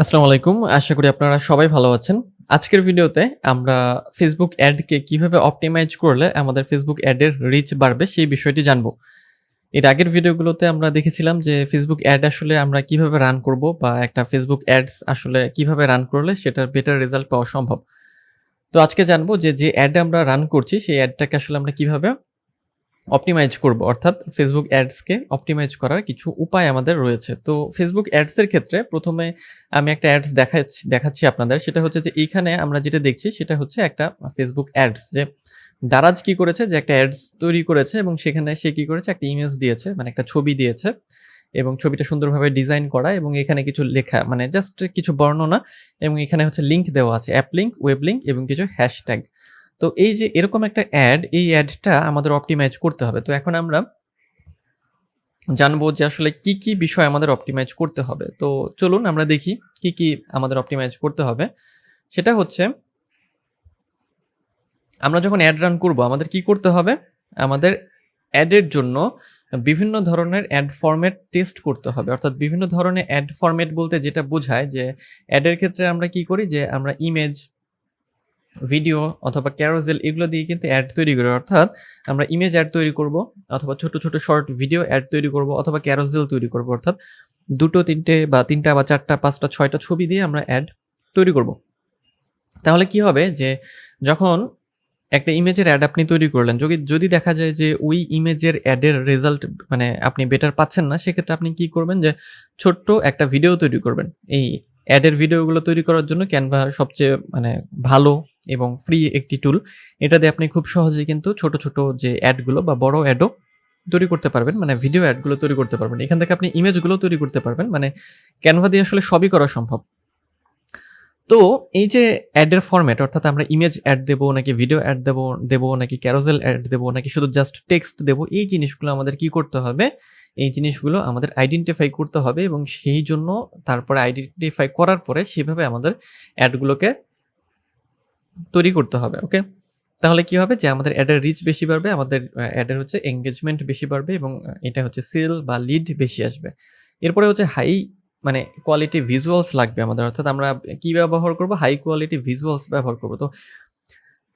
আসসালামু আলাইকুম। আশা করি আপনারা সবাই ভালো আছেন। আজকের ভিডিওতে আমরা Facebook অ্যাডকে কিভাবে অপটিমাইজ করলে আমাদের Facebook অ্যাডের রিচ বাড়বে সেই বিষয়টি জানব। এর আগের ভিডিওগুলোতে আমরা দেখেছিলাম যে Facebook অ্যাড আসলে আমরা কিভাবে রান করব বা একটা Facebook অ্যাডস আসলে কিভাবে রান করলে সেটার বেটার রেজাল্ট পাওয়া সম্ভব। তো আজকে জানব যে অ্যাড আমরা রান করছি সেই অ্যাডটাকে আসলে আমরা কিভাবে অপটিমাইজ করব। অর্থাৎ Facebook অ্যাডসকে অপটিমাইজ করার কিছু উপায় আমাদের রয়েছে। তো Facebook অ্যাডস এর ক্ষেত্রে ১ম এ আমি একটা অ্যাডস দেখাচ্ছি আপনাদের। সেটা হচ্ছে যে এইখানে আমরা যেটা দেখছি সেটা হচ্ছে একটা Facebook অ্যাডস যে দারাজ কি করেছে যে একটা অ্যাডস তৈরি করেছে এবং সেখানে সে কি করেছে একটা ইমেজ দিয়েছে, মানে একটা ছবি দিয়েছে এবং ছবিটা সুন্দরভাবে ডিজাইন করা এবং এখানে কিছু লেখা মানে জাস্ট কিছু বর্ণনা এবং এখানে হচ্ছে লিঙ্ক দেওয়া আছে, অ্যাপ লিঙ্ক, ওয়েব লিঙ্ক এবং কিছু হ্যাশট্যাগ। তো এই যে এরকম একটা অ্যাড, এই অ্যাডটা আমাদের অপটিমাইজ করতে হবে। তো এখন আমরা জানবো যে আসলে কি বিষয় আমাদের অপটিমাইজ করতে হবে। তো চলুন আমরা দেখি কি আমাদের অপটিমাইজ করতে হবে। সেটা হচ্ছে আমরা যখন অ্যাড রান করব আমাদের কি করতে হবে? আমাদের অ্যাডের জন্য বিভিন্ন ধরনের অ্যাড ফরম্যাট টেস্ট করতে হবে। অর্থাৎ বিভিন্ন ধরনের অ্যাড ফরম্যাট বলতে যেটা বোঝায় যে অ্যাডের ক্ষেত্রে আমরা কি করি যে আমরা ইমেজ, ভিডিও অথবা ক্যারোসেল এগুলো দিয়ে কিন্তু অ্যাড তৈরি করি। অর্থাৎ আমরা ইমেজ অ্যাড তৈরি করব অথবা ছোট শর্ট ভিডিও অ্যাড তৈরি করব অথবা ক্যারোসেল তৈরি করব। অর্থাৎ ২টো ৩টে বা ৩টা বা ৪টা ৫টা ৬টা ছবি দিয়ে আমরা অ্যাড তৈরি করব। তাহলে কি হবে যে যখন একটা ইমেজের অ্যাড আপনি তৈরি করলেন, যদি দেখা যায় যে ওই ইমেজের অ্যাডের রেজাল্ট মানে আপনি বেটার পাচ্ছেন না, সেক্ষেত্রে আপনি কি করবেন যে ছোট্ট একটা ভিডিও তৈরি করবেন। এই অ্যাডের ভিডিওগুলো তৈরি করার জন্য ক্যানভা সবচেয়ে মানে ভালো এবং ফ্রি একটি টুল। এটা দিয়ে আপনি খুব সহজেই কিন্তু ছোট যে অ্যাডগুলো বা বড় অ্যাডও তৈরি করতে পারবেন। মানে ভিডিও অ্যাডগুলো তৈরি করতে পারবেন। এখান থেকে আপনি ইমেজগুলো তৈরি করতে পারবেন। মানে ক্যানভা দিয়ে আসলে সবই করা সম্ভব। তো এই যে অ্যাডের ফরম্যাট, অর্থাৎ আমরা ইমেজ অ্যাড দেবো নাকি ভিডিও অ্যাড দেবো নাকি ক্যারোসেল অ্যাড দেবো নাকি শুধু জাস্ট টেক্সট দেবো, এই জিনিসগুলো আমাদের কি করতে হবে? এই জিনিসগুলো আমাদের আইডেন্টিফাই করতে হবে এবং সেই জন্য তারপরে আইডেন্টিফাই করার পরে সেভাবে আমাদের অ্যাডগুলোকে তৈরি করতে হবে। ওকে? তাহলে কি হবে যে আমাদের অ্যাডের রিচ বেশি বাড়বে, আমাদের অ্যাডের হচ্ছে এনগেজমেন্ট বেশি বাড়বে এবং এটা হচ্ছে সেল বা লিড বেশি আসবে। এরপরে হচ্ছে মানে কোয়ালিটি ভিজুয়ালস লাগবে আমাদের। অর্থাৎ আমরা কি ব্যবহার করব? হাই কোয়ালিটি ভিজুয়ালস ব্যবহার করব। তো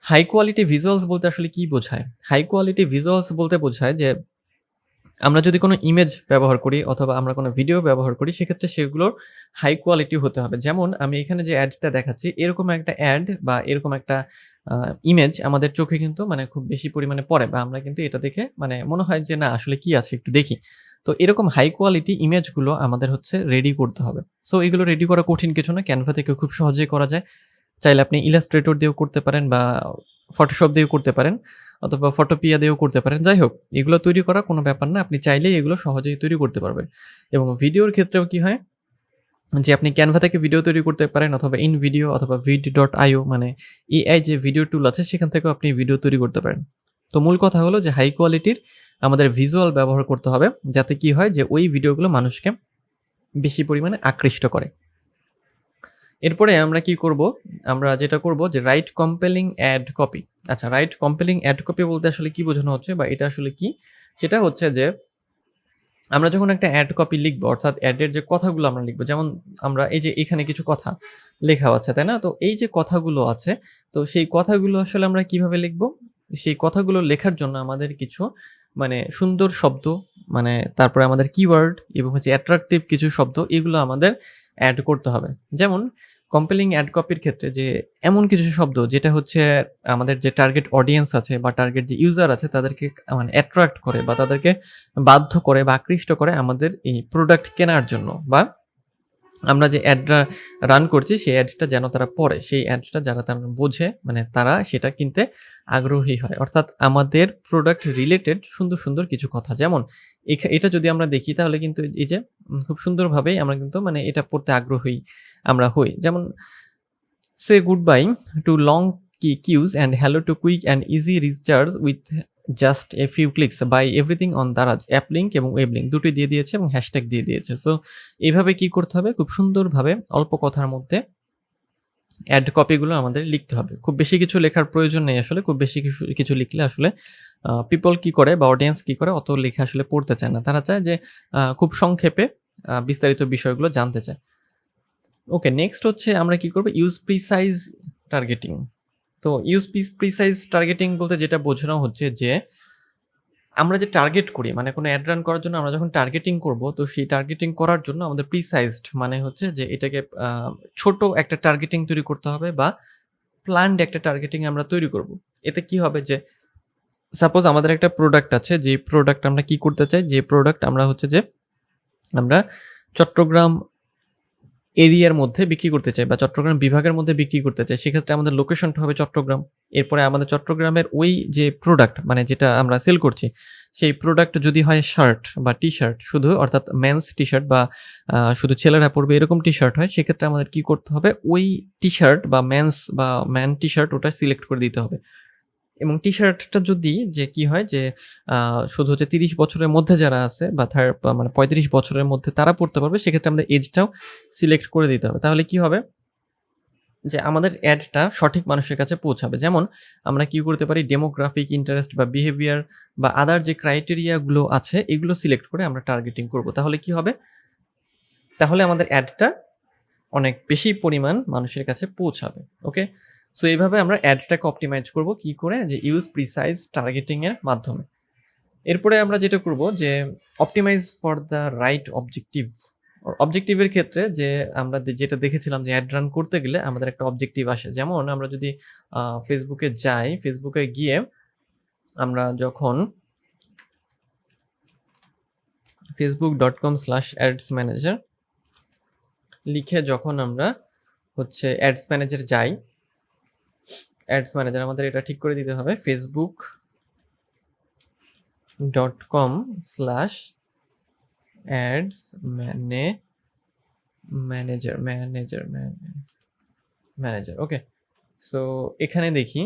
হাই কোয়ালিটি ভিজুয়ালস বলতে আসলে কি বোঝায়? হাই কোয়ালিটি ভিজুয়ালস বলতে বোঝায় যে আমরা যদি কোনো ইমেজ ব্যবহার করি অথবা আমরা কোনো ভিডিও ব্যবহার করি সেক্ষেত্রে সেগুলোর হাই কোয়ালিটি হতে হবে। যেমন আমি এখানে যে অ্যাডটা দেখাচ্ছি এরকম একটা অ্যাড বা এরকম একটা ইমেজ আমাদের চোখে কিন্তু মানে খুব বেশি পরিমাণে পড়ে বা আমরা কিন্তু এটা দেখে মানে মনে হয় যে না আসলে কি আছে একটু দেখি। তো এরকম হাই কোয়ালিটি ইমেজগুলো আমাদের হচ্ছে রেডি করতে হবে। সো এগুলো রেডি করা কঠিন কিছু না। ক্যানভা থেকে খুব সহজেই করা যায়। চাইলে আপনি ইলাস্ট্রেটর দিয়েও করতে পারেন বা ফটোশপ দিয়েও করতে পারেন অথবা ফটোপিয়া দিয়েও করতে পারেন। যাই হোক, এগুলো তৈরি করা কোনো ব্যাপার না। আপনি চাইলেই এগুলো সহজেই তৈরি করতে পারবেন। এবং ভিডিওর ক্ষেত্রেও কি হয়? যে আপনি ক্যানভা থেকে ভিডিও তৈরি করতে পারেন অথবা ইনভিডিও অথবা vid.io মানে এআই যে ভিডিও টুল আছে সেখান থেকেও আপনি ভিডিও তৈরি করতে পারেন। তো মূল কথা হলো যে হাই কোয়ালিটির আমাদের ভিজুয়াল ব্যবহার করতে হবে যাতে কি হয় যে ওই ভিডিওগুলো মানুষকে বেশি পরিমাণে আকৃষ্ট করে। এরপরে আমরা কি করব? আমরা যেটা করব যে রাইট কম্পেলিং অ্যাড কপি। আচ্ছা, রাইট কম্পেলিং অ্যাড কপি বলতে আসলে কি বোঝানো হচ্ছে বা এটা আসলে কি? সেটা হচ্ছে যে আমরা যখন একটা অ্যাড কপি লিখবো অর্থাৎ অ্যাডের যে কথাগুলো আমরা লিখবো, যেমন আমরা এই যে এখানে কিছু কথা লেখা আছে, তাই না? তো এই যে কথাগুলো আছে, তো সেই কথাগুলো আসলে আমরা কিভাবে লিখবো? সেই কথাগুলো লেখার জন্য আমাদের কিছু মানে সুন্দর শব্দ, মানে তারপরে আমাদের কিওয়ার্ড এবং হচ্ছে অ্যাট্রাকটিভ কিছু শব্দ এগুলো আমাদের অ্যাড করতে হবে। যেমন কম্পেলিং অ্যাড কপির ক্ষেত্রে যে এমন কিছু শব্দ যেটা হচ্ছে আমাদের যে টার্গেট অডিয়েন্স আছে বা টার্গেট যে ইউজার আছে তাদেরকে মানে অ্যাট্রাক্ট করে বা তাদেরকে বাধ্য করে বা আকৃষ্ট করে আমাদের এই প্রোডাক্ট কেনার জন্য, বা আমরা যে অ্যাডটা রান করছি সেই অ্যাডটা যেন তারা পড়ে, সেই অ্যাডটা যারা তারা বোঝে মানে তারা সেটা কিনতে আগ্রহী হয়। অর্থাৎ আমাদের প্রোডাক্ট রিলেটেড সুন্দর কিছু কথা, যেমন এটা যদি আমরা দেখি তাহলে কিন্তু এই যে খুব সুন্দরভাবেই আমরা কিন্তু মানে এটা পড়তে আগ্রহী আমরা হই। যেমন সে good bye to long queues and hello to quick and easy recharge with just a few clicks buy everything on Daraz, app link এবং ওয়েব লিঙ্ক দুটোই দিয়ে দিয়েছে এবং হ্যাশট্যাগ দিয়ে দিয়েছে। সো এইভাবে কি করতে হবে? খুব সুন্দরভাবে অল্প কথার মধ্যে অ্যাড কপিগুলো আমাদের লিখতে হবে। খুব বেশি কিছু লেখার প্রয়োজন নেই আসলে। খুব বেশি কিছু লিখলে আসলে পিপল কি করে বা অডিয়েন্স কি করে অত লেখা আসলে পড়তে চায় না। তারা চায় যে খুব সংক্ষেপে বিস্তারিত বিষয়গুলো জানতে চায়। ওকে, নেক্সট হচ্ছে আমরা কি করব, ইউজ প্রিসাইজ টার্গেটিং। তো ইউজ প্রিসাইজ টার্গেটিং বলতে যেটা বোঝানো হচ্ছে যে আমরা যে টার্গেট করি, মানে কোনো অ্যাড রান করার জন্য আমরা যখন টার্গেটিং করব, তো সেই টার্গেটিং করার জন্য আমাদের প্রিসাইজড মানে হচ্ছে যে এটাকে ছোট একটা টার্গেটিং তৈরি করতে হবে বা প্ল্যান্ড একটা টার্গেটিং আমরা তৈরি করব। এতে কি হবে যে সাপোজ আমাদের একটা প্রোডাক্ট আছে, যে প্রোডাক্ট আমরা কি করতে চাই, যে প্রোডাক্ট আমরা হচ্ছে যে আমরা চট্টগ্রাম এরিয়ার মধ্যে বিক্রি করতে চাই বা চট্টগ্রাম বিভাগের মধ্যে বিক্রি করতে চাই, সেক্ষেত্রে আমাদের লোকেশনটা হবে চট্টগ্রাম। এরপরে আমাদের চট্টগ্রামের ওই যে প্রোডাক্ট মানে যেটা আমরা সেল করছি, সেই প্রোডাক্ট যদি হয় শার্ট বা টি শার্ট শুধু, অর্থাৎ মেন্স টি শার্ট বা শুধু ছেলেরা পরবে এরকম টি শার্ট হয়, সেক্ষেত্রে আমাদের কি করতে হবে, ওই টি শার্ট বা মেন্স বা ম্যান টি শার্ট ওটা সিলেক্ট করে দিতে হবে। এবং টি শার্টটা যদি যে কি হয় যে শুধু হচ্ছে 30 বছরের মধ্যে যারা আছে বা মানে 35 বছরের মধ্যে তারা পড়তে পারবে, সেক্ষেত্রে আমাদের এজটাও সিলেক্ট করে দিতে হবে। তাহলে কি হবে যে আমাদের অ্যাডটা সঠিক মানুষের কাছে পৌঁছাবে। যেমন আমরা কি করতে পারি, ডেমোগ্রাফিক, ইন্টারেস্ট বা বিহেভিয়ার বা আদার যে ক্রাইটেরিয়াগুলো আছে এগুলো সিলেক্ট করে আমরা টার্গেটিং করব। তাহলে কি হবে, তাহলে আমাদের অ্যাডটা অনেক বেশি পরিমাণ মানুষের কাছে পৌঁছাবে। ওকে, সো এইভাবে আমরা অ্যাডটাকে অপটিমাইজ করব কি করে, যে ইউজ প্রিসাইজ টার্গেটিং এর মাধ্যমে। এরপরে আমরা যেটা করব যে optimize for the right objective. অবজেক্টিভের ক্ষেত্রে যে আমরা যেটা দেখেছিলাম যে অ্যাড রান করতে গেলে আমাদের একটা অবজেক্টিভ আসে। যেমন আমরা যদি ফেসবুকে যাই, ফেসবুকে গিয়ে আমরা যখন facebook.com/adsmanager লিখে যখন আমরা হচ্ছে অ্যাডস ম্যানেজার যাই, অ্যাডস ম্যানেজার আমাদের এটা ঠিক করে দিতে হবে, facebook.com/ads ওকে। সো এখানে দেখি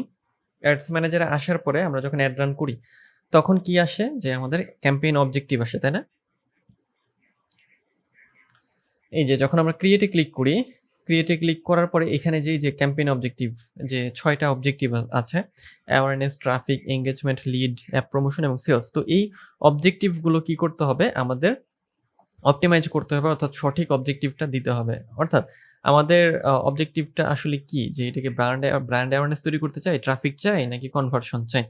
অ্যাডস ম্যানেজারে আসার পরে আমরা যখন অ্যাড রান করি তখন কি আসে, যে আমাদের ক্যাম্পেইন অবজেক্টিভ আসে, তাই না? এই যে যখন আমরা ক্রিয়েটে ক্লিক করি, ক্রিয়েটে ক্লিক করার পরে এখানে যে ক্যাম্পেইন অবজেক্টিভ, যে 6টা অবজেক্টিভ আছে, awareness, traffic, engagement, lead, app promotion এবং সেলস। তো এই অবজেক্টিভগুলো কি করতে হবে, আমাদের অপটিমাইজ করতে হবে, অর্থাৎ সঠিক অবজেক্টিভটা দিতে হবে। অর্থাৎ আমাদের অবজেক্টিভটা আসলে কি, যে এটাকে ব্র্যান্ড অ্যাওয়ারনেস তৈরি করতে চাই, ট্রাফিক চাই, নাকি কনভার্সন চাই।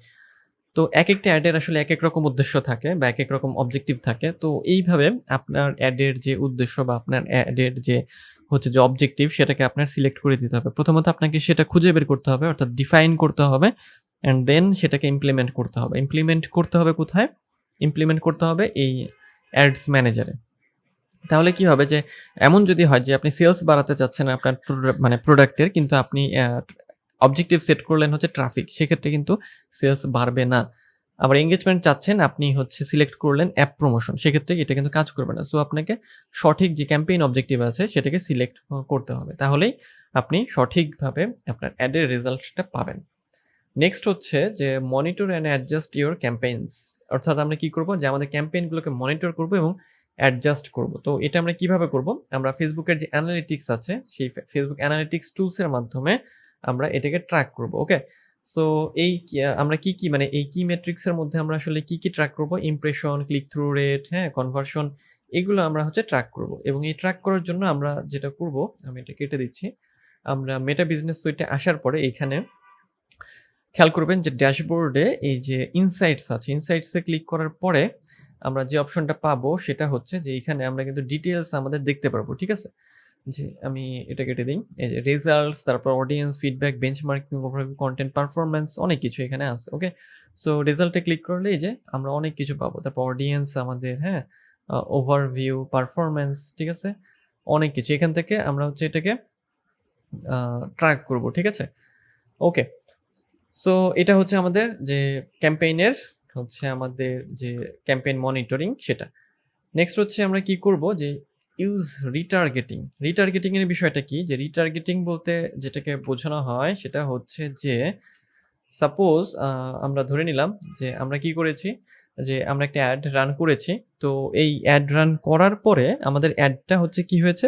তো এক একটা অ্যাডের আসলে এক এক রকম উদ্দেশ্য থাকে বা এক এক রকম অবজেক্টিভ থাকে। তো এইভাবে আপনার অ্যাডের যে উদ্দেশ্য বা আপনার অ্যাডের যে হচ্ছে যে অবজেক্টিভ, সেটাকে আপনার সিলেক্ট করে দিতে হবে। প্রথমত আপনাকে সেটা খুঁজে বের করতে হবে, অর্থাৎ ডিফাইন করতে হবে, অ্যান্ড দেন সেটাকে ইমপ্লিমেন্ট করতে হবে। ইমপ্লিমেন্ট করতে হবে কোথায়, ইমপ্লিমেন্ট করতে হবে এই অ্যাডস ম্যানেজারে। তাহলে কি হবে, যে এমন যদি হয় যে আপনি সেলস বাড়াতে চাচ্ছেন আপনার মানে প্রোডাক্টের, কিন্তু আপনি অবজেক্টিভ সেট করলেন হচ্ছে ট্রাফিক, সেক্ষেত্রে কিন্তু সেলস বাড়বে না। আবার এঙ্গেজমেন্ট চাচ্ছেন, আপনি হচ্ছে সিলেক্ট করলেন অ্যাপ প্রমোশন, সেক্ষেত্রে এটা কিন্তু কাজ করবে না। সো আপনাকে সঠিক যে ক্যাম্পেইন অবজেক্টিভ আছে সেটাকে সিলেক্ট করতে হবে, তাহলেই আপনি সঠিকভাবে আপনার অ্যাডের রেজাল্টটা পাবেন। নেক্সট হচ্ছে যে monitor and adjust your campaigns. অর্থাৎ আমরা কি করব, যে আমাদের ক্যাম্পেইনগুলোকে মনিটর করব এবং অ্যাডজাস্ট করব। তো এটা আমরা কিভাবে করব, আমরা ফেসবুকের যে অ্যানালিটিক্স আছে, সেই ফেসবুক অ্যানালিটিক্স টুলসের মাধ্যমে আমরা এটাকে ট্র্যাক করব। ওকে, সো এই আমরা কি মানে এই কি মেট্রিক্সের মধ্যে আমরা আসলে কি ট্র্যাক করব, ইমপ্রেশন, ক্লিক থ্রু রেট, হ্যাঁ, কনভার্সন, এগুলো আমরা হচ্ছে ট্র্যাক করব। এবং এই ট্র্যাক করার জন্য আমরা যেটা করব, আমি এটা কেটে দিচ্ছি, আমরা মেটা বিজনেস সুইটে আসার পরে এখানে খেয়াল করবেন যে ড্যাশবোর্ডে এই যে ইনসাইটস আছে, ইনসাইটসে ক্লিক করার পরে আমরা যে অপশনটা পাবো সেটা হচ্ছে যে এখানে আমরা কিন্তু ডিটেলস আমাদের দেখতে পারবো। ঠিক আছে, যে আমি এটা কেটে দিই, এই যে রেজাল্টস, তারপর audience feedback, benchmarking, overview, content, performance, অনেক কিছু এখানে আছে। ওকে, সো রেজাল্টে ক্লিক করলে এই যে আমরা অনেক কিছু পাবো, তারপর অডিয়েন্স আমাদের, হ্যাঁ, ওভারভিউ, পারফরম্যান্স, ঠিক আছে, অনেক কিছু এখান থেকে আমরা হচ্ছে এটাকে ট্র্যাক করব। ঠিক আছে, ওকে, সো এটা হচ্ছে আমাদের যে ক্যাম্পেইনের হচ্ছে আমাদের যে ক্যাম্পেইন মনিটরিং সেটা। নেক্সট হচ্ছে আমরা কি করব, যে ইউজ রিটার্গেটিং। রিটার্গেটিং এর বিষয়টা কি, যে রিটার্গেটিং বলতে যেটাকে বোঝানো হয় সেটা হচ্ছে যে সাপোজ আমরা ধরে নিলাম যে আমরা কি করেছি, যে আমরা একটা অ্যাড রান করেছি। তো এই অ্যাড রান করার পরে আমাদের অ্যাডটা হচ্ছে কি হয়েছে,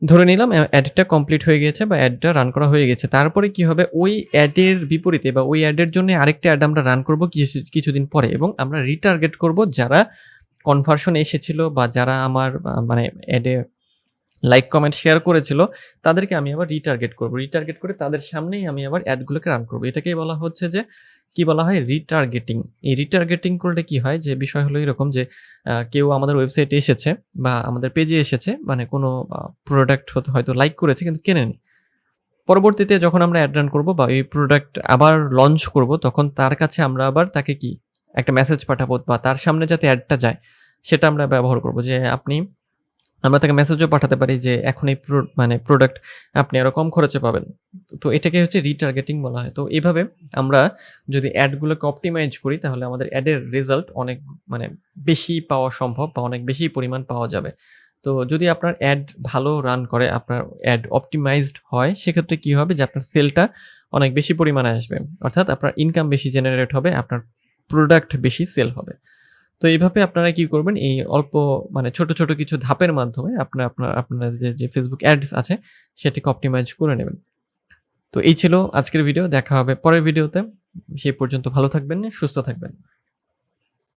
ধরে নিলাম অ্যাডটা কমপ্লিট হয়ে গেছে বা অ্যাডটা রান করা হয়ে গেছে। তারপরে কি হবে, ওই অ্যাডের বিপরীতে বা ওই অ্যাডের জন্য আরেকটা অ্যাড আমরা রান করব কিছুদিন পরে, এবং আমরা রিটার্গেট করব যারা কনভার্সন এসেছিল বা যারা আমার মানে অ্যাডে লাইক কমেন্ট শেয়ার করেছিল তাদেরকে আমি আবার রিটার্গেট করব, রিটার্গেট করে তাদের সামনেই আমি আবার অ্যাডগুলোকে রান করব। এটাকেই বলা হচ্ছে যে কি বলা হয় রিটার্গেটিং। এই রিটার্গেটিং করলে কি হয়, যে বিষয় হলো এরকম যে কেউ আমাদের ওয়েবসাইটে এসেছে বা আমাদের পেজে এসেছে, মানে কোনো প্রোডাক্ট হয়তো লাইক করেছে কিন্তু কেনেনি। পরবর্তীতে যখন আমরা অ্যাড রান করব বা এই প্রোডাক্ট আবার লঞ্চ করব, তখন তার কাছে আমরা আবার তাকে কি একটা মেসেজ পাঠাবো বা তার সামনে যাতে অ্যাডটা যায় সেটা আমরা ব্যবহার করব। যে আমরা তাকে মেসেজও পাঠাতে পারি যে এখন এই মানে প্রোডাক্ট আপনি আরো কম খরচে পাবেন। তো এটাকে হচ্ছে রিটার্গেটিং বলা হয়। তো এভাবে আমরা যদি অ্যাডগুলোকে অপটিমাইজ করি তাহলে আমাদের অ্যাডের রেজাল্ট অনেক মানে বেশি পাওয়া সম্ভব বা অনেক বেশি পরিমাণ পাওয়া যাবে। তো যদি আপনার অ্যাড ভালো রান করে, আপনার অ্যাড অপটিমাইজড হয়, সেক্ষেত্রে কি হবে যে আপনার সেলটা অনেক বেশি পরিমাণে আসবে। অর্থাৎ আপনার ইনকাম বেশি জেনারেট হবে, আপনার প্রোডাক্ট বেশি সেল হবে। তো এইভাবে আপনারা কি করবেন, এই অল্প মানে ছোট, ছোট কিছু ধাপের মাধ্যমে আপনাদের যে Facebook অ্যাডস আছে সেটিকে অপটিমাইজ করে নেবেন। তো এই ছিল আজকের ভিডিও। দেখা হবে পরের ভিডিওতে। সেই পর্যন্ত ভালো থাকবেন, সুস্থ থাকবেন।